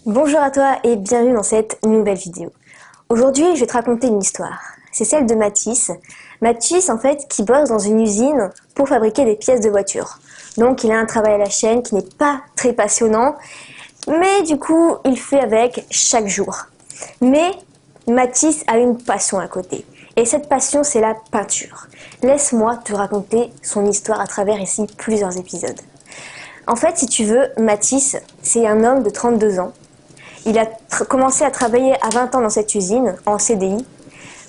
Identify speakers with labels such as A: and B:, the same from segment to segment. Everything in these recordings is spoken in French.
A: Bonjour à toi et bienvenue dans cette nouvelle vidéo. Aujourd'hui, je vais te raconter une histoire. C'est celle de Mathis. Mathis, en fait, qui bosse dans une usine pour fabriquer des pièces de voiture. Donc, il a un travail à la chaîne qui n'est pas très passionnant, mais du coup, il fait avec chaque jour. Mais Mathis a une passion à côté. Et cette passion, c'est la peinture. Laisse-moi te raconter son histoire à travers ici plusieurs épisodes. En fait, si tu veux, Mathis, c'est un homme de 32 ans. Il a commencé à travailler à 20 ans dans cette usine, en CDI,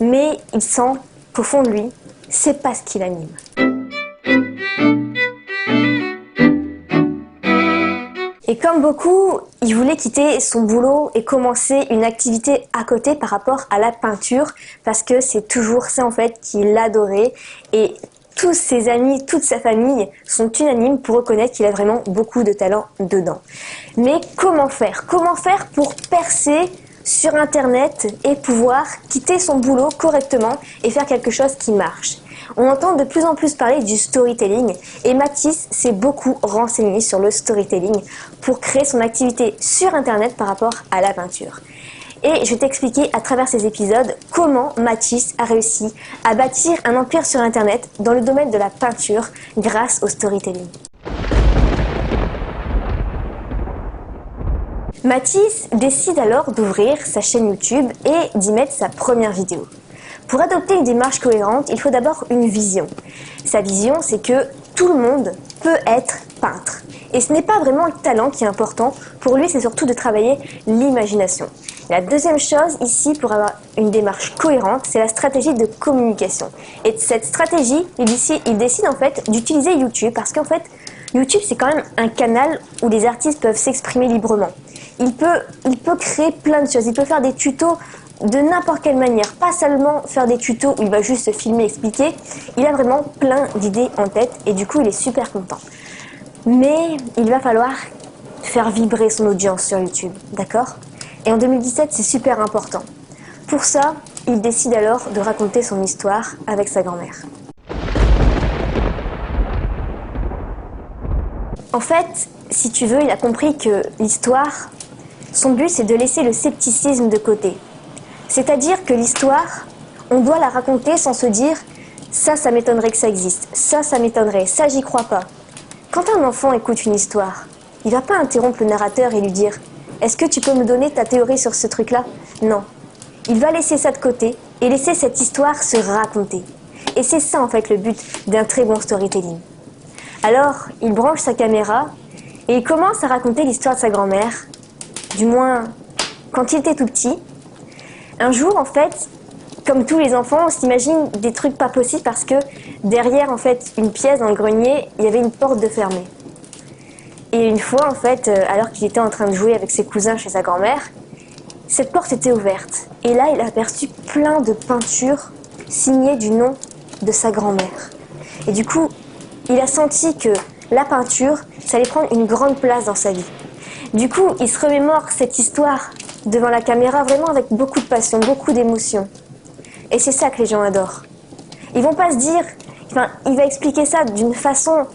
A: mais il sent qu'au fond de lui, c'est pas ce qui l'anime. Et comme beaucoup, il voulait quitter son boulot et commencer une activité à côté par rapport à la peinture, parce que c'est toujours ça en fait qu'il adorait. Et tous ses amis, toute sa famille sont unanimes pour reconnaître qu'il a vraiment beaucoup de talent dedans. Mais comment faire? Comment faire pour percer sur Internet et pouvoir quitter son boulot correctement et faire quelque chose qui marche? On entend de plus en plus parler du storytelling et Mathis s'est beaucoup renseigné sur le storytelling pour créer son activité sur Internet par rapport à la peinture. Et je vais t'expliquer à travers ces épisodes comment Mathis a réussi à bâtir un empire sur Internet dans le domaine de la peinture grâce au storytelling. Mathis décide alors d'ouvrir sa chaîne YouTube et d'y mettre sa première vidéo. Pour adopter une démarche cohérente, il faut d'abord une vision. Sa vision, c'est que tout le monde peut être peintre. Et ce n'est pas vraiment le talent qui est important. Pour lui, c'est surtout de travailler l'imagination. La deuxième chose ici, pour avoir une démarche cohérente, c'est la stratégie de communication. Et cette stratégie, il décide en fait d'utiliser YouTube parce qu'en fait, YouTube, c'est quand même un canal où les artistes peuvent s'exprimer librement. Il peut créer plein de choses. Il peut faire des tutos de n'importe quelle manière, pas seulement faire des tutos où il va juste se filmer, expliquer. Il a vraiment plein d'idées en tête et du coup, il est super content. Mais il va falloir faire vibrer son audience sur YouTube, d'accord? Et en 2017, c'est super important. Pour ça, il décide alors de raconter son histoire avec sa grand-mère. En fait, si tu veux, il a compris que l'histoire, son but, c'est de laisser le scepticisme de côté. C'est-à-dire que l'histoire, on doit la raconter sans se dire « ça m'étonnerait que ça existe, ça m'étonnerait, ça j'y crois pas ». Quand un enfant écoute une histoire, il va pas interrompre le narrateur et lui dire « est-ce que tu peux me donner ta théorie sur ce truc-là » Non. Il va laisser ça de côté et laisser cette histoire se raconter. Et c'est ça en fait le but d'un très bon storytelling. Alors, il branche sa caméra et il commence à raconter l'histoire de sa grand-mère, du moins quand il était tout petit. Un jour, en fait, comme tous les enfants, on s'imagine des trucs pas possibles parce que derrière, en fait, une pièce dans le grenier, il y avait une porte de fermée. Et une fois, en fait, alors qu'il était en train de jouer avec ses cousins chez sa grand-mère, cette porte était ouverte. Et là, il a aperçu plein de peintures signées du nom de sa grand-mère. Et du coup, il a senti que la peinture, ça allait prendre une grande place dans sa vie. Du coup, il se remémore cette histoire devant la caméra vraiment avec beaucoup de passion, beaucoup d'émotion. Et c'est ça que les gens adorent. Ils vont pas se dire, il va expliquer ça d'une façon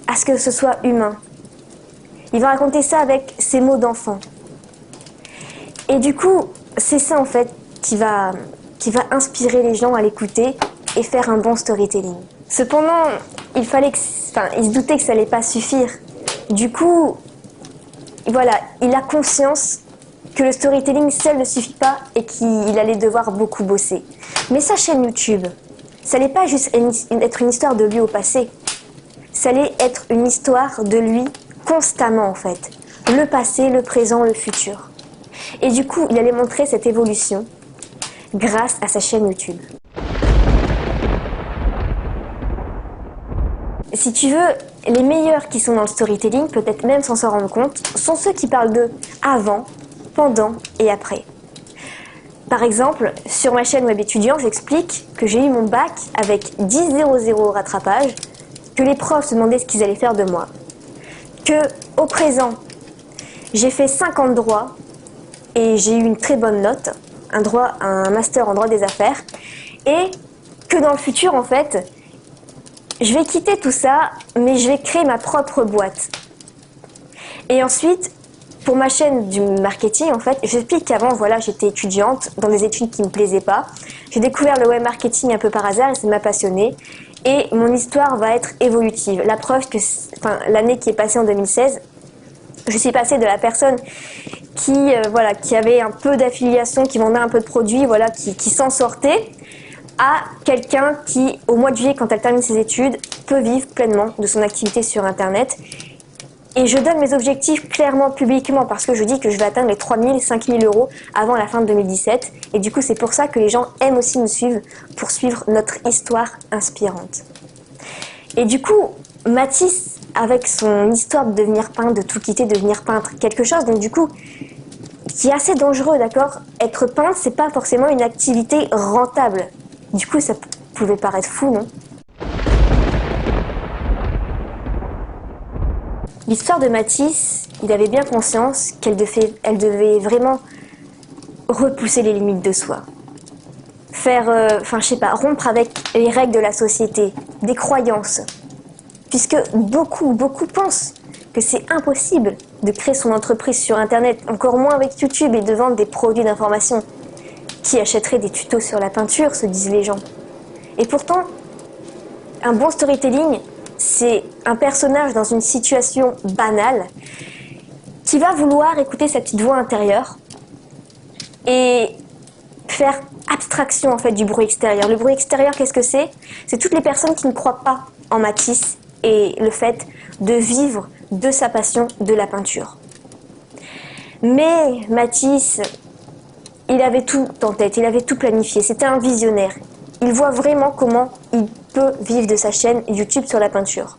A: à ce que ce soit humain. Il va raconter ça avec ses mots d'enfant. Et du coup, c'est ça en fait qui va inspirer les gens à l'écouter et faire un bon storytelling. Cependant, il se doutait que ça allait pas suffire. Du coup, voilà, il a conscience que le storytelling seul ne suffit pas et qu'il allait devoir beaucoup bosser. Mais sa chaîne YouTube, ça allait pas juste être une histoire de lui au passé. Ça allait être une histoire de lui constamment en fait. Le passé, le présent, le futur. Et du coup, il allait montrer cette évolution grâce à sa chaîne YouTube. Si tu veux, les meilleurs qui sont dans le storytelling, peut-être même sans s'en rendre compte, sont ceux qui parlent de avant, pendant et après. Par exemple, sur ma chaîne web étudiant, j'explique que j'ai eu mon bac avec 10,00 au rattrapage, que les profs se demandaient ce qu'ils allaient faire de moi, que au présent, j'ai fait 50 droits et j'ai eu une très bonne note, un master en droit des affaires, et que dans le futur, en fait, je vais quitter tout ça, mais je vais créer ma propre boîte. Et ensuite, pour ma chaîne du marketing, en fait, j'explique qu'avant, voilà, j'étais étudiante dans des études qui me plaisaient pas. J'ai découvert le web marketing un peu par hasard et ça m'a passionnée. Et mon histoire va être évolutive. La preuve que, l'année qui est passée en 2016, je suis passée de la personne qui avait un peu d'affiliation, qui vendait un peu de produits, voilà, qui s'en sortait, à quelqu'un qui, au mois de juillet, quand elle termine ses études, peut vivre pleinement de son activité sur Internet. Et je donne mes objectifs clairement, publiquement, parce que je dis que je vais atteindre les 3 000, 5 000 euros avant la fin de 2017. Et du coup, c'est pour ça que les gens aiment aussi nous suivre, pour suivre notre histoire inspirante. Et du coup, Mathis, avec son histoire de devenir peintre, de tout quitter, de devenir peintre, quelque chose, donc du coup, qui est assez dangereux, d'accord? Être peintre, c'est pas forcément une activité rentable. Du coup, ça pouvait paraître fou, non? L'histoire de Mathis, il avait bien conscience qu'elle devait vraiment repousser les limites de soi. Rompre avec les règles de la société, des croyances. Puisque beaucoup pensent que c'est impossible de créer son entreprise sur Internet, encore moins avec YouTube et de vendre des produits d'information. Qui achèterait des tutos sur la peinture, se disent les gens. Et pourtant, un bon storytelling, c'est un personnage dans une situation banale qui va vouloir écouter sa petite voix intérieure et faire abstraction en fait du bruit extérieur. Le bruit extérieur, qu'est-ce que c'est? C'est toutes les personnes qui ne croient pas en Mathis et le fait de vivre de sa passion de la peinture. Mais Mathis, il avait tout en tête, il avait tout planifié, c'était un visionnaire. Il voit vraiment comment il peut vivre de sa chaîne YouTube sur la peinture.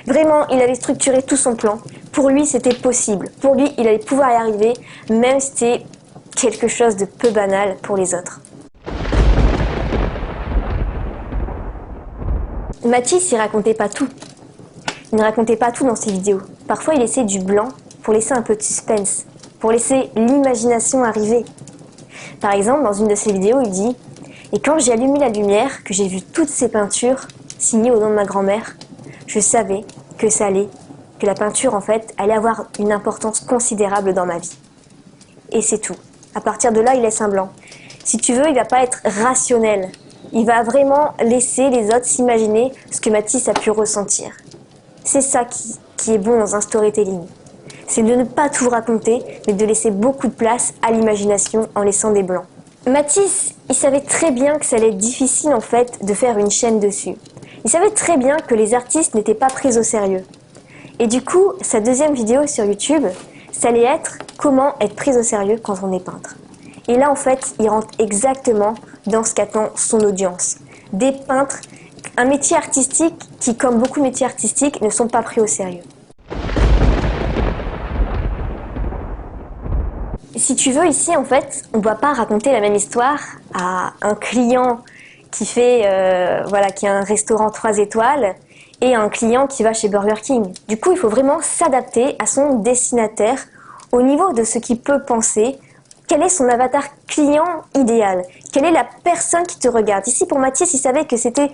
A: Vraiment, il avait structuré tout son plan. Pour lui, c'était possible. Pour lui, il allait pouvoir y arriver, même si c'était quelque chose de peu banal pour les autres. Mathis, il racontait pas tout. Il ne racontait pas tout dans ses vidéos. Parfois, il laissait du blanc pour laisser un peu de suspense, pour laisser l'imagination arriver. Par exemple, dans une de ses vidéos, il dit « Et quand j'ai allumé la lumière, que j'ai vu toutes ces peintures signées au nom de ma grand-mère, je savais que la peinture, en fait, allait avoir une importance considérable dans ma vie. » Et c'est tout. À partir de là, il laisse un blanc. Si tu veux, il va pas être rationnel. Il va vraiment laisser les autres s'imaginer ce que Mathis a pu ressentir. C'est ça qui est bon dans un storytelling. C'est de ne pas tout raconter, mais de laisser beaucoup de place à l'imagination en laissant des blancs. Mathis, il savait très bien que ça allait être difficile en fait de faire une chaîne dessus. Il savait très bien que les artistes n'étaient pas pris au sérieux. Et du coup, sa deuxième vidéo sur YouTube, ça allait être comment être pris au sérieux quand on est peintre. Et là en fait, il rentre exactement dans ce qu'attend son audience. Des peintres, un métier artistique qui, comme beaucoup de métiers artistiques, ne sont pas pris au sérieux. Si tu veux, ici, en fait, on ne doit pas raconter la même histoire à un client qui qui a un restaurant 3 étoiles et un client qui va chez Burger King. Du coup, il faut vraiment s'adapter à son destinataire au niveau de ce qu'il peut penser. Quel est son avatar client idéal? Quelle est la personne qui te regarde? Ici, pour Mathis, il savait que c'était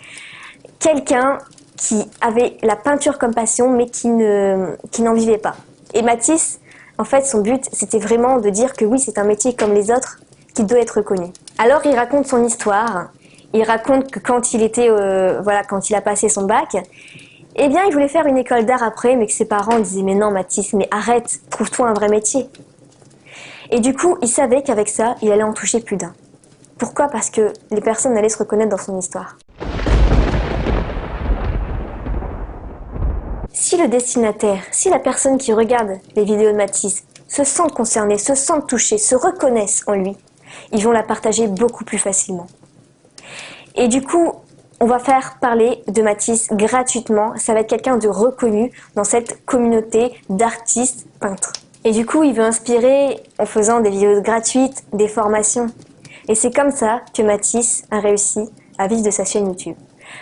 A: quelqu'un qui avait la peinture comme passion, mais qui n'en vivait pas. Et Mathis, en fait, son but, c'était vraiment de dire que oui, c'est un métier comme les autres qui doit être reconnu. Alors, il raconte son histoire. Il raconte que quand il a passé son bac, eh bien, il voulait faire une école d'art après, mais que ses parents disaient « Mais non, Mathis, mais arrête, trouve-toi un vrai métier ». Et du coup, il savait qu'avec ça, il allait en toucher plus d'un. Pourquoi? Parce que les personnes allaient se reconnaître dans son histoire. Si le destinataire, si la personne qui regarde les vidéos de Mathis se sent concernée, se sent touchée, se reconnaissent en lui, ils vont la partager beaucoup plus facilement. Et du coup, on va faire parler de Mathis gratuitement. Ça va être quelqu'un de reconnu dans cette communauté d'artistes peintres. Et du coup, il veut inspirer en faisant des vidéos gratuites, des formations. Et c'est comme ça que Mathis a réussi à vivre de sa chaîne YouTube.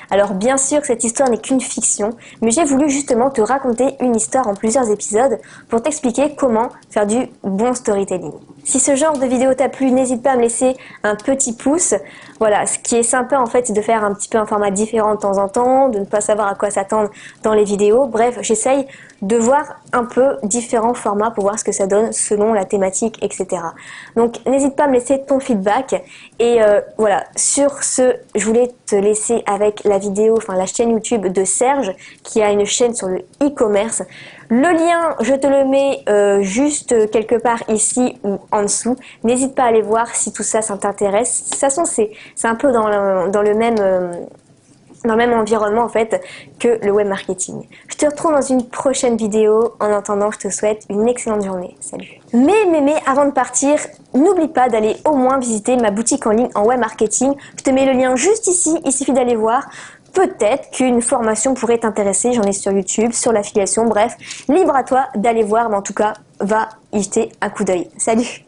A: Alors bien sûr, cette histoire n'est qu'une fiction, mais j'ai voulu justement te raconter une histoire en plusieurs épisodes pour t'expliquer comment faire du bon storytelling. Si ce genre de vidéo t'a plu, n'hésite pas à me laisser un petit pouce. Voilà, ce qui est sympa en fait, c'est de faire un petit peu un format différent de temps en temps, de ne pas savoir à quoi s'attendre dans les vidéos. Bref, j'essaye de voir un peu différents formats pour voir ce que ça donne selon la thématique, etc. Donc n'hésite pas à me laisser ton feedback. Et voilà, sur ce, je voulais te laisser avec la vidéo, enfin la chaîne YouTube de Serge, qui a une chaîne sur le e-commerce. Le lien, je te le mets juste quelque part ici ou en dessous. N'hésite pas à aller voir si tout ça t'intéresse. De toute façon, c'est un peu dans le même environnement en fait que le web marketing. Je te retrouve dans une prochaine vidéo. En attendant, je te souhaite une excellente journée. Salut. Mais avant de partir, n'oublie pas d'aller au moins visiter ma boutique en ligne en web marketing. Je te mets le lien juste ici. Il suffit d'aller voir. Peut-être qu'une formation pourrait t'intéresser, j'en ai sur YouTube, sur l'affiliation, bref, libre à toi d'aller voir, mais en tout cas, va y jeter un coup d'œil. Salut!